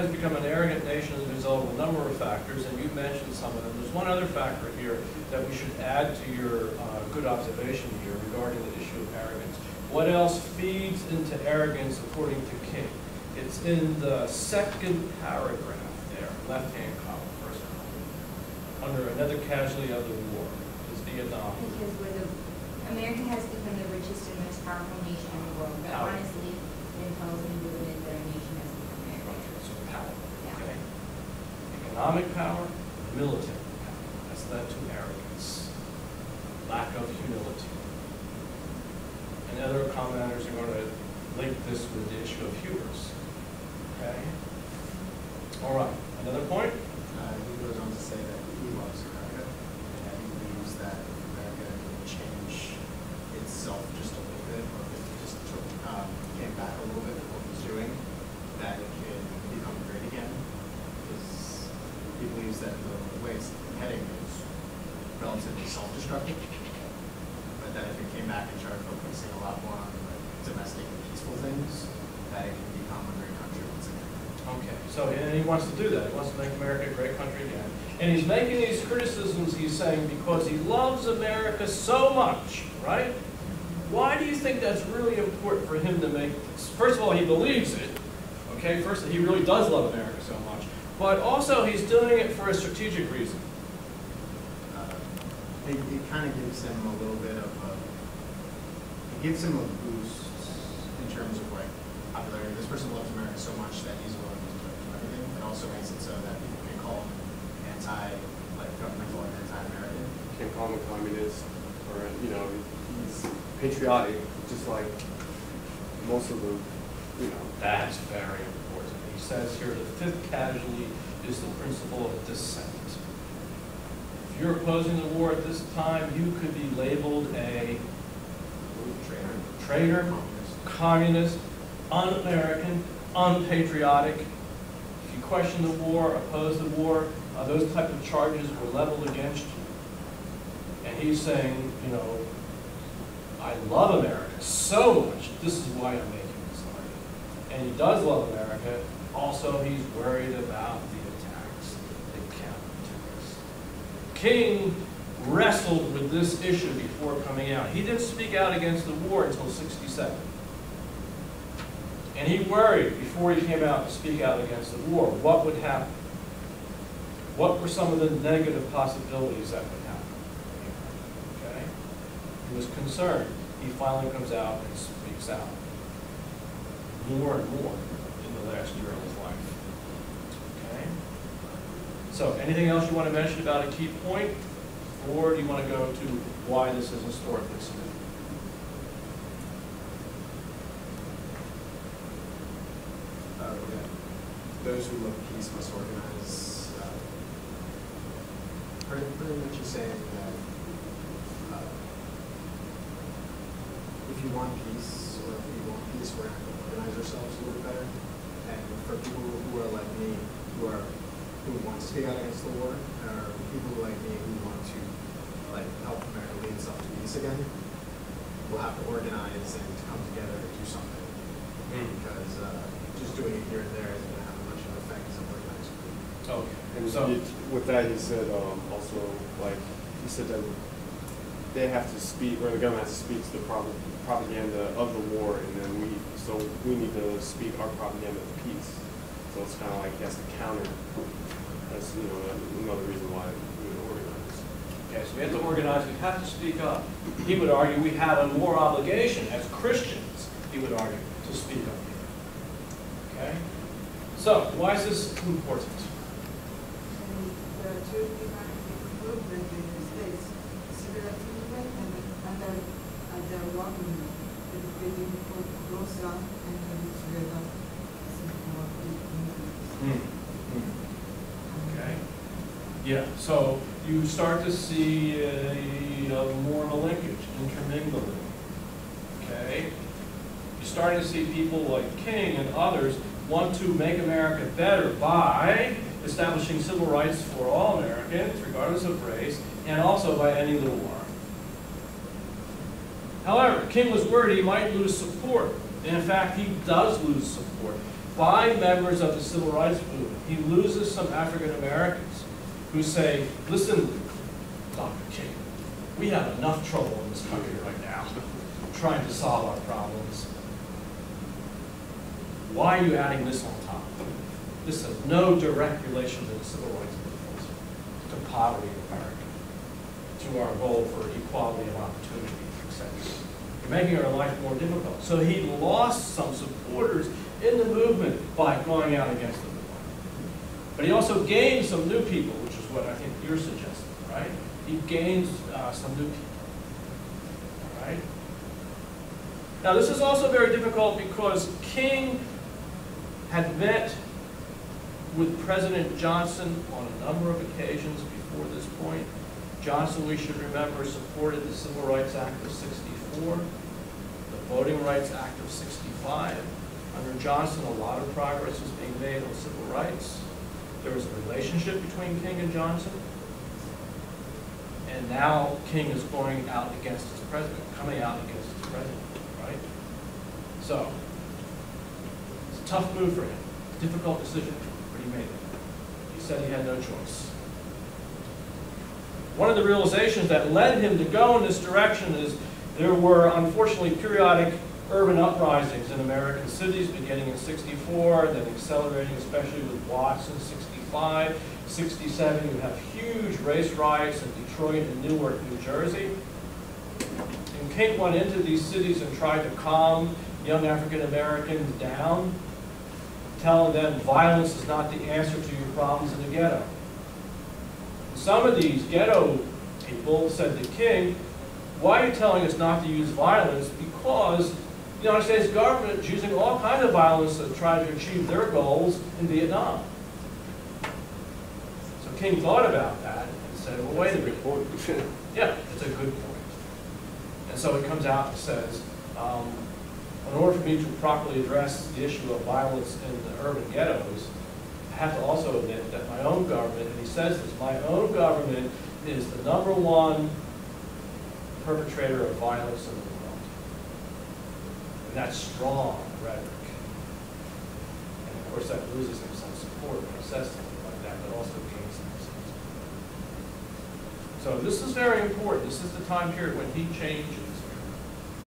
has become an arrogant nation as a result of a number of factors, and you mentioned some of them. There's one other factor here that we should add to your good observation here regarding the issue of arrogance. What else feeds into arrogance according to King? It's in the second paragraph there, left-hand column, first column, under another casualty of the war, is Vietnam. Because America has become the richest and most powerful nation in the world, but honestly, it tells me that their nation has become arrogant. So power, Yeah. okay? Economic power, military power. That's led to arrogance, lack of humility. And other commenters are going to link this with the issue of hubris. Okay? All right. Another point? He goes on to say that he loves America, and that he believes that if America can change itself just a little bit, or if it just came back a little bit from what it was doing, that it can become great again. Because he believes that the way it's heading is relatively self-destructive, but that if it came back and started focusing a lot more on like domestic and peaceful things, that it can become a great country once again. Okay. So, and he wants to do that. He wants to make America a great country again. And he's making these criticisms, he's saying, because he loves America so much, right? Why do you think that's really important for him to make this? First of all, he believes it. Okay, first, he really does love America so much. But also, he's doing it for a strategic reason. It kind of gives him a little bit of it gives him a boost in terms of like popularity. This person loves America so much that he's willing to do everything. It also makes it so that people can call him governmental and anti-American. Can't call him a communist, or he's patriotic, just like most of the, That's very important. He says here the fifth casualty is the principle of dissent. If you're opposing the war at this time, you could be labeled a traitor, communist, un-American, unpatriotic. If you question the war, oppose the war, those type of charges were leveled against you. And he's saying, I love America so much, this is why I'm making this argument. And he does love America, also he's worried about the attacks, the counterattacks. King wrestled with this issue before coming out. He didn't speak out against the war until '67. And he worried before he came out to speak out against the war, what would happen? What were some of the negative possibilities that would happen? Okay? He was concerned. He finally comes out and speaks out more and more in the last year of his life. Okay? So, anything else you want to mention about a key point? Or do you want to go to why this is historically significant? Those who love peace must organize. Pretty much is saying that if you want peace, or if we want peace, we're going to organize ourselves a little better. And for people who are like me, who want to speak out against the war, or people like me who want to help America lead itself to peace again, we'll have to organize and come together to do something. Because just doing it here and there isn't going to have much of an effect as an organized group. Okay. And So, with that, he said also, he said that they have to speak, or the government has to speak to the propaganda of the war, and then we need to speak our propaganda of peace. So it's kind of like he has to counter. That's another reason why we would organize. okay, so we have to organize, we have to speak up. He would argue we have a moral obligation as Christians, he would argue, to speak up here. Okay? So, why is this important? The church behind the movement in the States, civil movement, and they're working, educating people closer and together. Okay. Yeah, so you start to see more of a linkage, intermingling. Okay? You're starting to see people like King and others want to make America better by establishing civil rights for all Americans, regardless of race, and also by ending the war. However, King was worried he might lose support. And in fact, he does lose support. by members of the civil rights movement. He loses some African Americans who say, listen, Dr. King, we have enough trouble in this country right now trying to solve our problems. Why are you adding this on top? This has no direct relation to the civil rights movement, to poverty in America, to our goal for equality of opportunity, etc. You're making our life more difficult. So he lost some supporters in the movement by going out against the movement. But he also gained some new people, which is what I think you're suggesting, right? He gained some new people, all right? Now this is also very difficult because King had met with President Johnson on a number of occasions before this point. Johnson, we should remember, supported the Civil Rights Act of '64, the Voting Rights Act of '65. Under Johnson, a lot of progress was being made on civil rights. There was a relationship between King and Johnson. And now King is going out against his president, coming out against his president, right? So, it's a tough move for him. Difficult decision, but he made it. He said he had no choice. One of the realizations that led him to go in this direction is there were, unfortunately, periodic urban uprisings in American cities beginning in *64, then accelerating especially with Watts in '65. '67, you have huge race riots in Detroit and Newark, New Jersey. And King went into these cities and tried to calm young African Americans down, telling them violence is not the answer to your problems in the ghetto. Some of these ghetto people said to King, why are you telling us not to use violence? Because the United States government is using all kinds of violence to try to achieve their goals in Vietnam. So King thought about that and said, well, wait a minute. Yeah, it's a good point. And so he comes out and says, in order for me to properly address the issue of violence in the urban ghettos, I have to also admit that my own government, and he says this, my own government is the #1 perpetrator of violence in the world. And that's strong rhetoric. And of course that loses him some support when he says something like that, but also gains some support. So this is very important. This is the time period when he changes